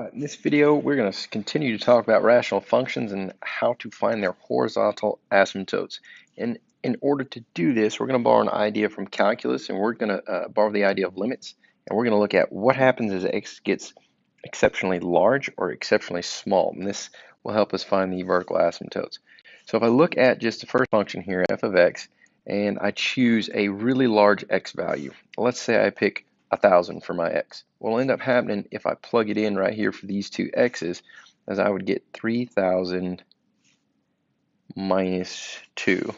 Alright, in this video we're going to continue to talk about rational functions and how to find their horizontal asymptotes. And in order to do this, we're going to borrow an idea from calculus, and we're going to borrow the idea of limits, and we're going to look at what happens as x gets exceptionally large or exceptionally small, and this will help us find the vertical asymptotes. So if I look at just the first function here, f of x, and I choose a really large x value, let's say I pick 1,000 for my x. What will end up happening if I plug it in right here for these two x's is I would get 3,000 minus 2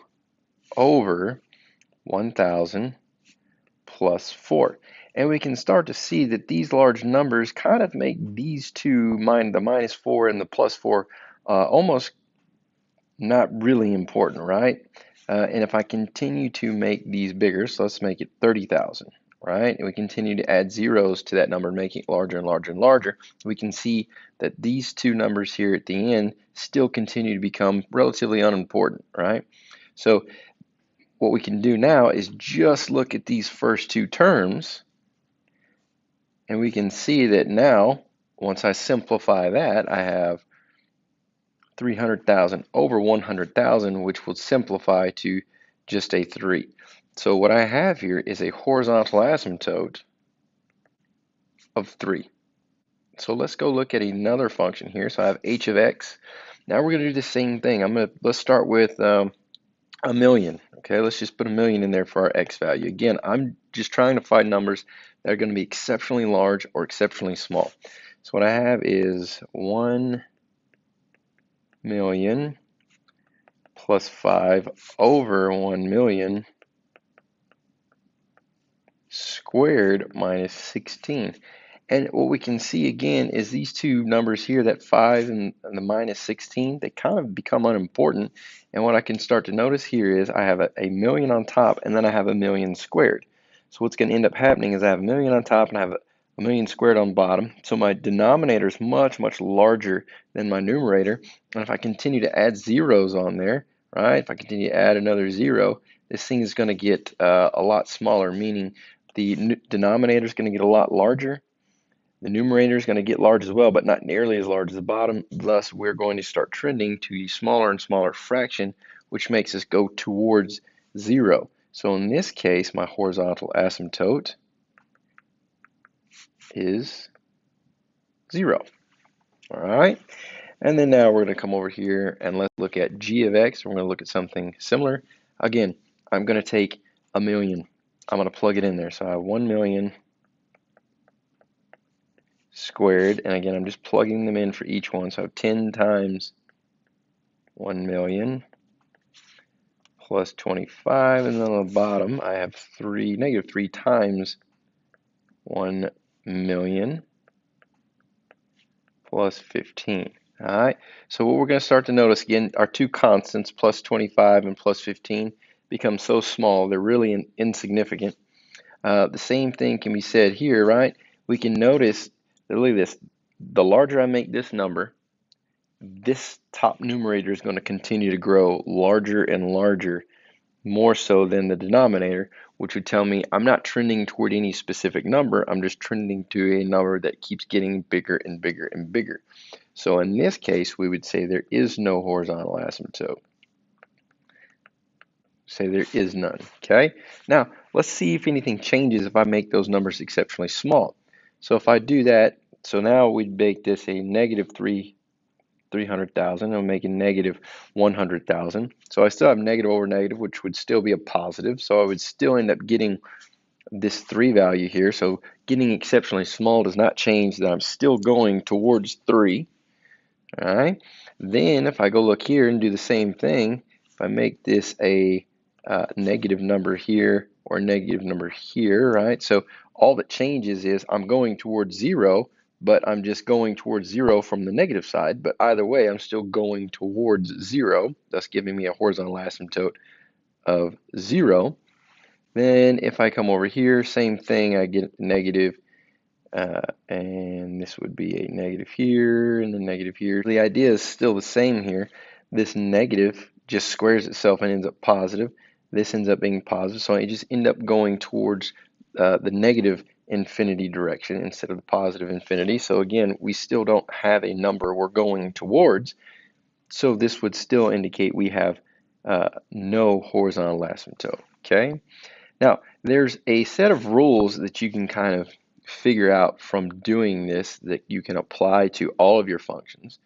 over 1,000 plus 4. And we can start to see that these large numbers kind of make these two, the minus 4 and the plus 4, almost not really important, right? And if I continue to make these bigger, so let's make it 30,000. Right? And we continue to add zeros to that number, making it larger and larger and larger. We can see that these two numbers here at the end still continue to become relatively unimportant, right? So what we can do now is just look at these first two terms, and we can see that now, once I simplify that, I have 300,000 over 100,000, which will simplify to just a 3. So what I have here is a horizontal asymptote of 3. So let's go look at another function here. So I have h of x. Now we're going to do the same thing. Let's start with a million. Okay, let's just put a million in there for our x value. Again, I'm just trying to find numbers that are going to be exceptionally large or exceptionally small. So what I have is 1 million plus 5 over 1 million squared minus 16. And what we can see again is these two numbers here, that 5 and the minus 16, they kind of become unimportant. And what I can start to notice here is I have a million on top, and then I have a million squared. So what's going to end up happening is I have a million on top and I have a million squared on bottom. So my denominator is much, much larger than my numerator. And if I continue to add zeros on there, right, if I continue to add another 0, this thing is going to get a lot smaller, meaning the denominator is going to get a lot larger. The numerator is going to get large as well, but not nearly as large as the bottom. Thus, we're going to start trending to a smaller and smaller fraction, which makes us go towards 0. So in this case, my horizontal asymptote is 0. All right. And then now we're going to come over here and let's look at g of x. We're going to look at something similar. Again, I'm going to take a million. I'm going to plug it in there. So I have 1 million squared, and again, I'm just plugging them in for each one. So I have 10 times 1 million plus 25, and then on the bottom, I have negative 3 times 1 million plus 15. All right, so what we're going to start to notice, again, our two constants, plus 25 and plus 15, become so small, they're really insignificant. The same thing can be said here, right? We can notice that, look at this, the larger I make this number, this top numerator is going to continue to grow larger and larger, more so than the denominator, which would tell me I'm not trending toward any specific number, I'm just trending to a number that keeps getting bigger and bigger and bigger. So in this case, we would say there is no horizontal asymptote. Say there is none, okay? Now, let's see if anything changes if I make those numbers exceptionally small. So if I do that, so now we'd make this a negative 300,000, I'll make it negative 100,000. So I still have negative over negative, which would still be a positive. So I would still end up getting this 3 value here. So getting exceptionally small does not change that I'm still going towards 3. All right. Then if I go look here and do the same thing, if I make this a negative number here or a negative number here, right? So all that changes is I'm going towards 0, but I'm just going towards 0 from the negative side. But either way, I'm still going towards 0, thus giving me a horizontal asymptote of 0. Then if I come over here, same thing, I get negative, and this would be a negative here and a negative here. The idea is still the same here. This negative just squares itself and ends up positive. This ends up being positive, so I just end up going towards the negative infinity direction instead of the positive infinity. So again, we still don't have a number we're going towards. So this would still indicate we have no horizontal asymptote. Okay. Now, there's a set of rules that you can kind of figure out from doing this that you can apply to all of your functions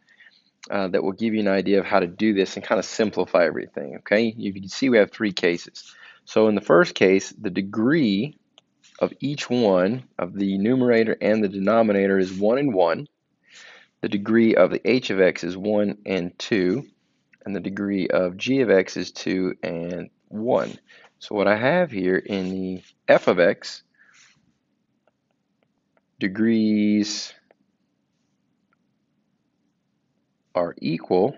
that will give you an idea of how to do this and kind of simplify everything, okay? You can see we have three cases. So in the first case, the degree of each one of the numerator and the denominator is 1 and 1. The degree of the h of x is 1 and 2. And the degree of g of x is 2 and 1. So what I have here in the f of x, degrees are equal.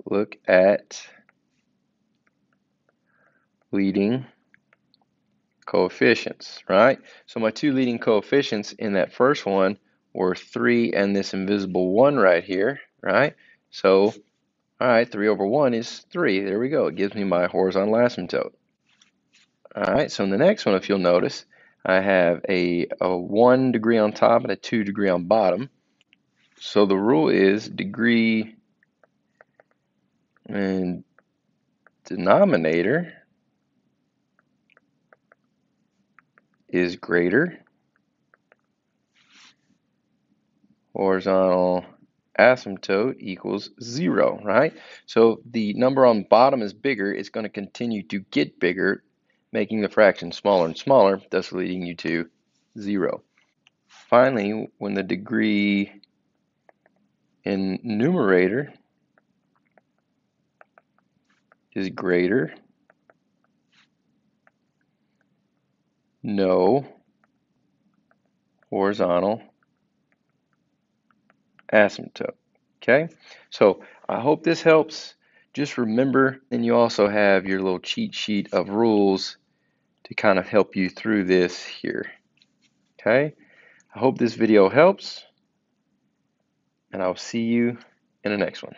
Look at leading coefficients, right? So my two leading coefficients in that first one were 3 and this invisible 1 right here, right? So, all right, 3 over 1 is 3. There we go. It gives me my horizontal asymptote. All right, so in the next one, if you'll notice, I have a 1 degree on top and a 2 degree on bottom. So the rule is degree and denominator is greater. Horizontal asymptote equals 0, right? So the number on bottom is bigger. It's going to continue to get bigger, making the fraction smaller and smaller, thus leading you to 0. Finally, when the degree in numerator is greater, no horizontal asymptote. Okay, so I hope this helps. Just remember, and you also have your little cheat sheet of rules to kind of help you through this here. Okay, I hope this video helps, and I'll see you in the next one.